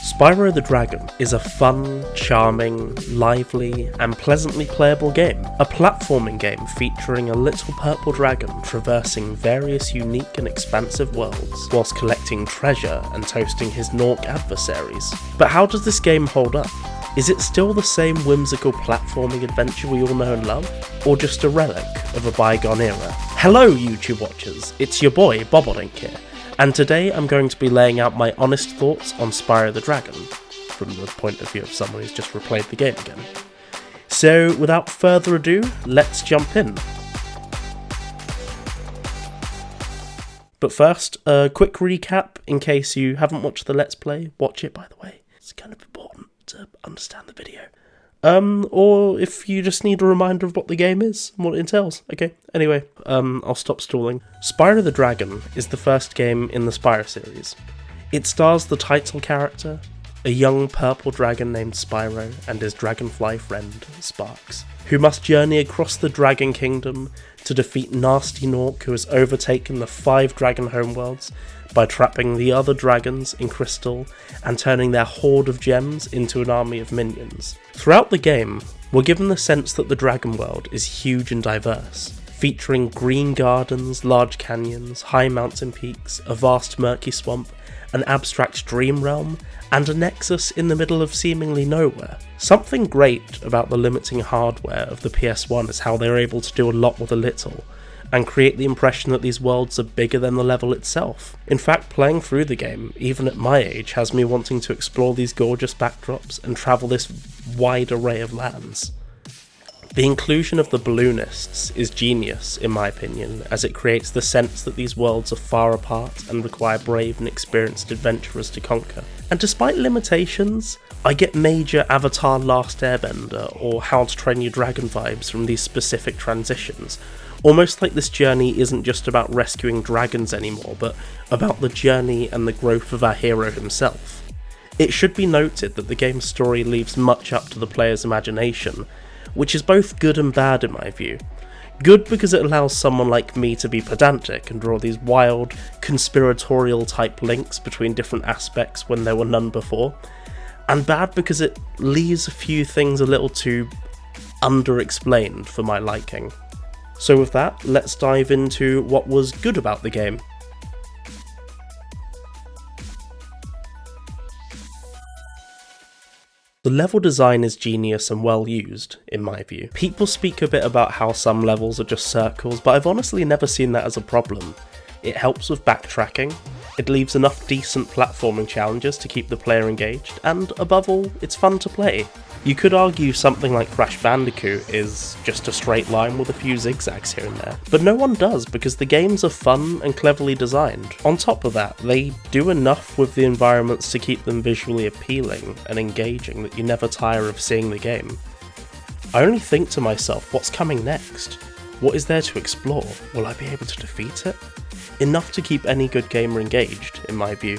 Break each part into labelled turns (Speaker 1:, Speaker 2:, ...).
Speaker 1: Spyro the Dragon is a fun, charming, lively, and pleasantly playable game. A platforming game featuring a little purple dragon traversing various unique and expansive worlds, whilst collecting treasure and toasting his Gnorc adversaries. But how does this game hold up? Is it still the same whimsical platforming adventure we all know and love? Or just a relic of a bygone era? Hello YouTube watchers, it's your boy Bobbledink here. And today I'm going to be laying out my honest thoughts on Spyro the Dragon, from the point of view of someone who's just replayed the game again. So without further ado, let's jump in. But first, a quick recap in case you haven't watched the Let's Play. Watch it, by the way. It's kind of important to understand the video. Or if you just need a reminder of what the game is and what it entails. Okay, anyway, I'll stop stalling. Spyro the Dragon is the first game in the Spyro series. It stars the title character, a young purple dragon named Spyro, and his dragonfly friend, Sparx, who must journey across the Dragon Kingdom to defeat Gnasty Gnorc, who has overtaken the 5 dragon homeworlds by trapping the other dragons in crystal and turning their hoard of gems into an army of minions. Throughout the game, we're given the sense that the dragon world is huge and diverse, featuring green gardens, large canyons, high mountain peaks, a vast murky swamp, an abstract dream realm, and a nexus in the middle of seemingly nowhere. Something great about the limiting hardware of the PS1 is how they're able to do a lot with a little, and create the impression that these worlds are bigger than the level itself. In fact, playing through the game, even at my age, has me wanting to explore these gorgeous backdrops and travel this wide array of lands. The inclusion of the balloonists is genius, in my opinion, as it creates the sense that these worlds are far apart and require brave and experienced adventurers to conquer. And despite limitations, I get major Avatar Last Airbender or How to Train Your Dragon vibes from these specific transitions. Almost like this journey isn't just about rescuing dragons anymore, but about the journey and the growth of our hero himself. It should be noted that the game's story leaves much up to the player's imagination, which is both good and bad in my view. Good because it allows someone like me to be pedantic and draw these wild, conspiratorial type links between different aspects when there were none before, and bad because it leaves a few things a little too underexplained for my liking. So with that, let's dive into what was good about the game. The level design is genius and well used, in my view. People speak a bit about how some levels are just circles, but I've honestly never seen that as a problem. It helps with backtracking, it leaves enough decent platforming challenges to keep the player engaged, and above all, it's fun to play. You could argue something like Crash Bandicoot is just a straight line with a few zigzags here and there, but no one does because the games are fun and cleverly designed. On top of that, they do enough with the environments to keep them visually appealing and engaging that you never tire of seeing the game. I only think to myself, what's coming next? What is there to explore? Will I be able to defeat it? Enough to keep any good gamer engaged, in my view.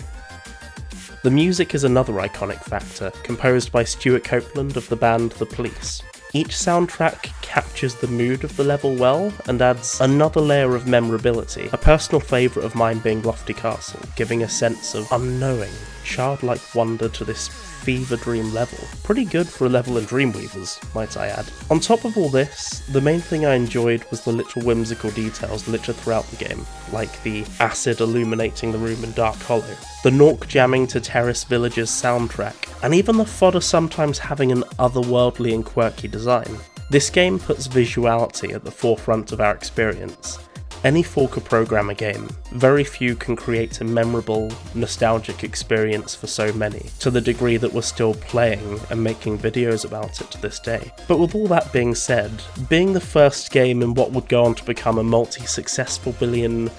Speaker 1: The music is another iconic factor, composed by Stuart Copeland of the band The Police. Each soundtrack captures the mood of the level well and adds another layer of memorability, a personal favourite of mine being Lofty Castle, giving a sense of unknowing, childlike wonder to this fever dream level. Pretty good for a level in Dreamweavers, might I add. On top of all this, the main thing I enjoyed was the little whimsical details littered throughout the game, like the acid illuminating the room in Dark Hollow, the Gnorc jamming to Terrace Village's soundtrack, and even the fodder sometimes having an otherworldly and quirky design. This game puts visuality at the forefront of our experience. Any 4K programmer game, very few can create a memorable, nostalgic experience for so many, to the degree that we're still playing and making videos about it to this day. But with all that being said, being the first game in what would go on to become a multi-successful billion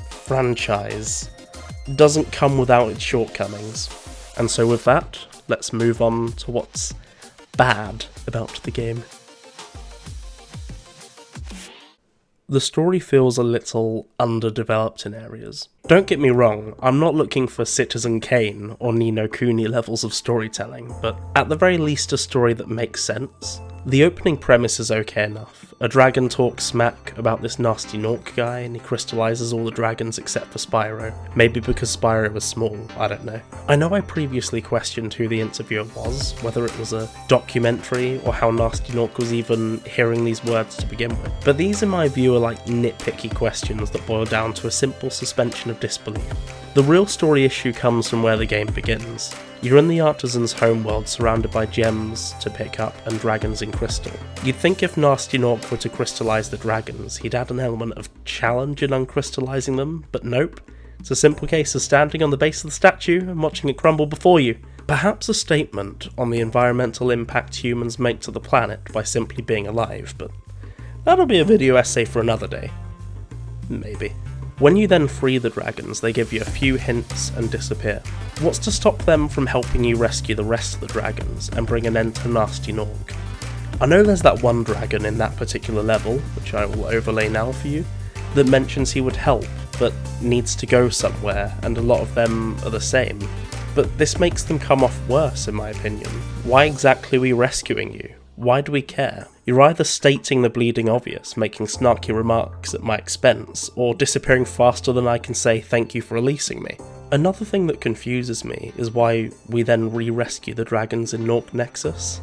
Speaker 1: franchise doesn't come without its shortcomings. And so with that, let's move on to what's bad about the game. The story feels a little underdeveloped in areas. Don't get me wrong, I'm not looking for Citizen Kane or Ni no Kuni levels of storytelling, but at the very least a story that makes sense. The opening premise is okay enough. A dragon talks smack about this Gnasty Gnorc guy and he crystallises all the dragons except for Spyro. Maybe because Spyro was small, I don't know. I know I previously questioned who the interviewer was, whether it was a documentary or how Gnasty Gnorc was even hearing these words to begin with. But these in my view are like nitpicky questions that boil down to a simple suspension of disbelief. The real story issue comes from where the game begins. You're in the artisan's homeworld surrounded by gems to pick up and dragons in crystal. You'd think if Gnasty Gnorc were to crystallise the dragons, he'd add an element of challenge in uncrystallising them, but nope. It's a simple case of standing on the base of the statue and watching it crumble before you. Perhaps a statement on the environmental impact humans make to the planet by simply being alive, but that'll be a video essay for another day. Maybe. When you then free the dragons, they give you a few hints and disappear. What's to stop them from helping you rescue the rest of the dragons and bring an end to Gnasty Gnorc? I know there's that one dragon in that particular level, which I will overlay now for you, that mentions he would help, but needs to go somewhere, and a lot of them are the same. But this makes them come off worse, in my opinion. Why exactly are we rescuing you? Why do we care? You're either stating the bleeding obvious, making snarky remarks at my expense, or disappearing faster than I can say thank you for releasing me. Another thing that confuses me is why we then re-rescue the dragons in Gnorc Nexus.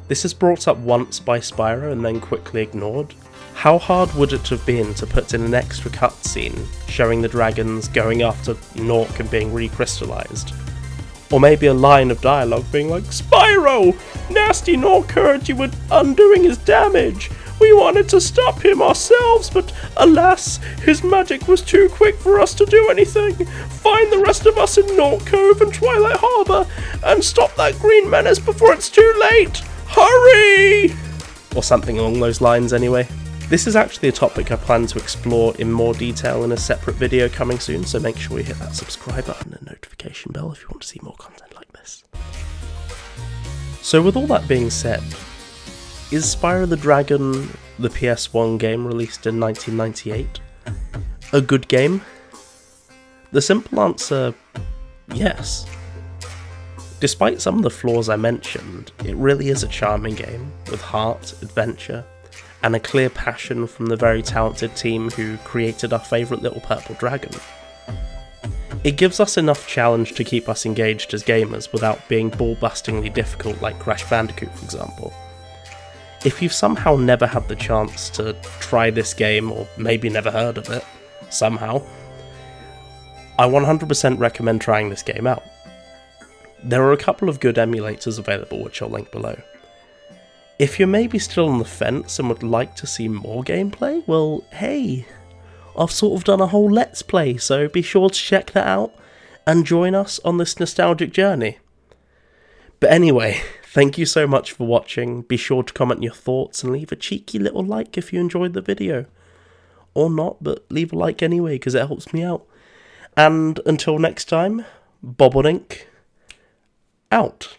Speaker 1: This is brought up once by Spyro and then quickly ignored. How hard would it have been to put in an extra cutscene showing the dragons going after Gnorc and being recrystallised? Or maybe a line of dialogue being like, "Spyro! Gnasty Gnorc heard you were undoing his damage. We wanted to stop him ourselves, but alas, his magic was too quick for us to do anything. Find the rest of us in Gnorc Cove and Twilight Harbour, and stop that green menace before it's too late. Hurry!" Or something along those lines anyway. This is actually a topic I plan to explore in more detail in a separate video coming soon, so make sure you hit that subscribe button and notification bell if you want to see more content like this. So with all that being said, is Spyro the Dragon, the PS1 game released in 1998, a good game? The simple answer, yes. Despite some of the flaws I mentioned, it really is a charming game, with heart, adventure, and a clear passion from the very talented team who created our favourite little purple dragon. It gives us enough challenge to keep us engaged as gamers without being ball-bustingly difficult like Crash Bandicoot, for example. If you've somehow never had the chance to try this game, or maybe never heard of it, somehow, I 100% recommend trying this game out. There are a couple of good emulators available which I'll link below. If you're maybe still on the fence and would like to see more gameplay, well, hey, I've sort of done a whole Let's Play, so be sure to check that out and join us on this nostalgic journey. But anyway, thank you so much for watching. Be sure to comment your thoughts and leave a cheeky little like if you enjoyed the video. Or not, but leave a like anyway because it helps me out. And until next time, Bobbledink out.